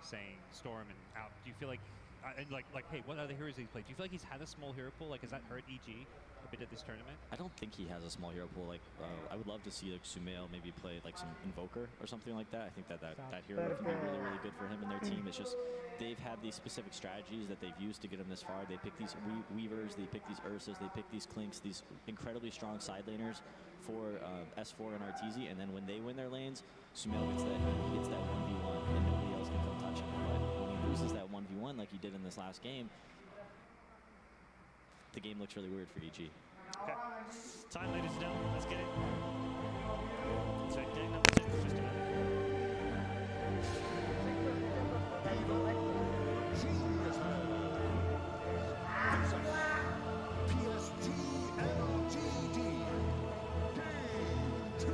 saying Storm and out. Do you feel like, and like, hey, what other heroes he's played? Do you feel like he's had a small hero pool? Like, has that hurt EG a bit at this tournament? I don't think he has a small hero pool. Like, I would love to see like Sumail maybe play like some Invoker or something like that. I think that hero can be really good for him and their team. It's just they've had these specific strategies that they've used to get him this far. They pick these Weavers, they pick these Ursas, they pick these Clinks, these incredibly strong side laners for S4 and Arteezy, and then when they win their lanes, Sumail gets that 1v1 and nobody else can come touch him. But when he loses that 1v1 like he did in this last game, the game looks really weird for EG. Okay. Time, ladies and gentlemen. Let's get it. So game number 2 is just a minute. Psg.Lgd. Game 2.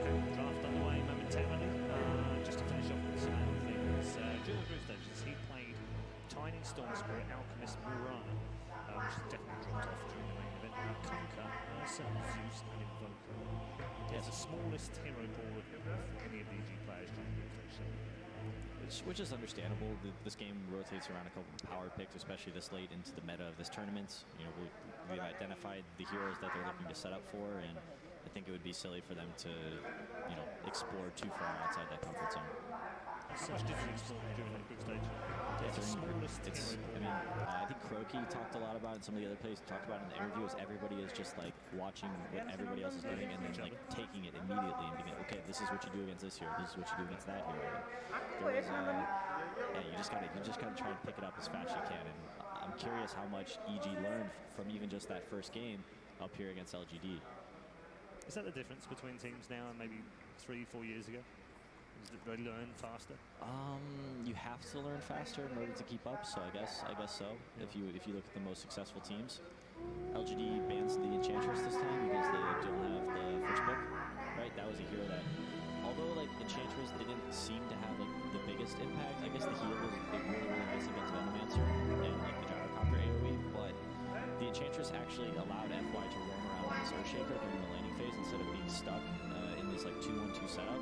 Okay, draft underway momentarily. Just to finish off with some other things. During the group stages, he played Tiny, Storm Spirit, Alchemist, Murana, which has definitely dropped off during the main event. Kunkka, Ursa, Zeus, and Invoker. It's the smallest hero pool of any of the EG players trying to get through. Which is understandable. This game rotates around a couple of power picks, especially this late into the meta of this tournament. You know, we've identified the heroes that they're looking to set up for, and I think it would be silly for them to, you know, explore too far outside that comfort zone. So much did you explore during the group stage? It's the smallest hero pool. I mean, I think Croaky talked a lot about it, and some of the other players talked about it in the interview, is everybody is just like watching what everybody else is doing and then like taking it immediately and being like, okay, this is what you do against this hero, this is what you do against that hero. There was, yeah, you just gotta try and pick it up as fast as you can, and I'm curious how much EG learned from even just that first game up here against LGD. Is that the difference between teams now and maybe 3-4 years ago? They learn faster. You have to learn faster in order to keep up. So I guess so. Yeah. If you look at the most successful teams, LGD bans the Enchantress this time because they don't have the first pick. Right, that was a hero that, although like Enchantress didn't seem to have like the biggest impact. I guess the heal was really nice against Venomancer and like the Gyrocopter AOE, but the Enchantress actually allowed FY to roam around on this Earthshaker during the laning phase instead of being stuck in this like 2-1-2 setup.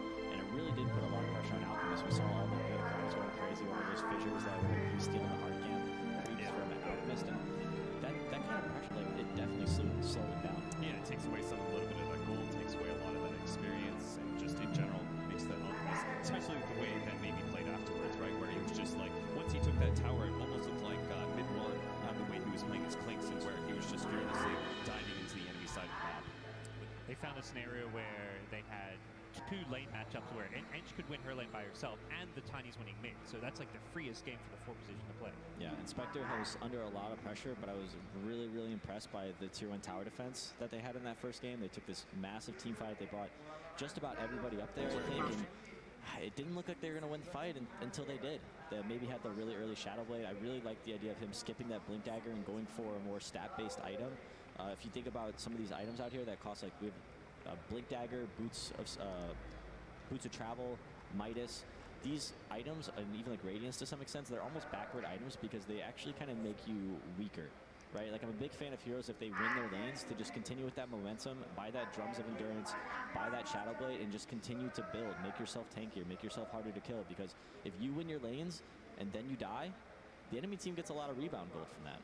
Really did put a lot of pressure on Alchemist. We saw all the good crowds going crazy over those fissures that were stealing the hard camp creeps from Alchemist, and that kind of pressure, like, it definitely slowed it down. Yeah, it takes away a little bit of that gold, takes away a lot of that experience, and just in general makes the Alchemist, especially the way that maybe played afterwards, right, where he was just like, once he took that tower, it almost looked like mid-1 the way he was playing his Clinks, and where he was just fearlessly diving into the enemy side of the map. They found a scenario where they had 2 lane matchups where Ench could win her lane by herself and the Tiny's winning mid. So that's like the freest game for the 4 position to play. Yeah, and Spectre was under a lot of pressure, but I was really impressed by the tier 1 tower defense that they had in that first game. They took this massive team fight. They brought just about everybody up there, I think, and it didn't look like they were going to win the fight until they did. They maybe had the really early Shadow Blade. I really liked the idea of him skipping that Blink Dagger and going for a more stat-based item. If you think about some of these items out here that cost, like, we have Blink Dagger, Boots of Travel, Midas. These items, and even like Radiance to some extent, they're almost backward items because they actually kind of make you weaker, right? Like, I'm a big fan of heroes if they win their lanes to just continue with that momentum, buy that Drums of Endurance, buy that Shadow Blade, and just continue to build. Make yourself tankier, make yourself harder to kill, because if you win your lanes and then you die, the enemy team gets a lot of rebound gold from that.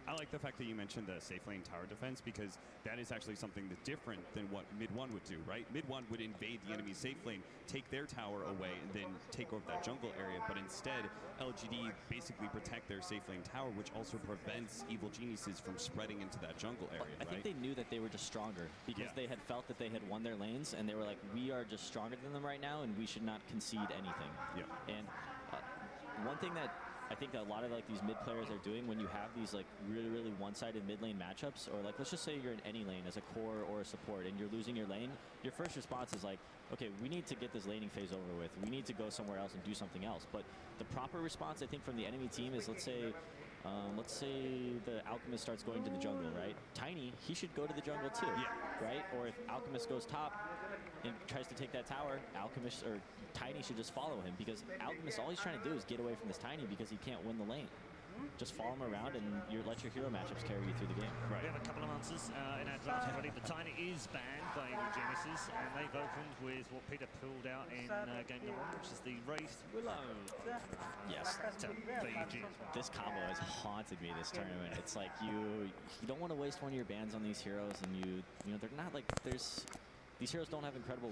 I like the fact that you mentioned the safe lane tower defense, because that is actually something that's different than what mid-1 would do, right? Mid-1 would invade the enemy's safe lane, take their tower away, and then take over that jungle area. But instead, LGD basically protect their safe lane tower, which also prevents evil geniuses from spreading into that jungle area, I think they knew that they were just stronger because they had felt that they had won their lanes, and they were like, we are just stronger than them right now, and we should not concede anything. Yeah. And one thing that I think that a lot of like these mid players are doing when you have these like really one-sided mid lane matchups, or like let's just say you're in any lane as a core or a support and you're losing your lane, your first response is like, okay, we need to get this laning phase over with. We need to go somewhere else and do something else. But the proper response, I think, from the enemy team is, let's say the Alchemist starts going to the jungle, right? Tiny, he should go to the jungle too, right? Or if Alchemist goes top and tries to take that tower, Alchemist or Tiny should just follow him, because Alchemist, all he's trying to do is get away from this Tiny because he can't win the lane. just follow them around and you let your hero matchups carry you through the game. Right. We have a couple of answers in our draft already. The Tiny is banned by Genesis, and they've opened with what Peter pulled out in game number 1, which is the Wraith Willow. Yes. VG. This combo has haunted me this tournament. It's like you don't want to waste one of your bans on these heroes, and you know they're not like these heroes don't have incredible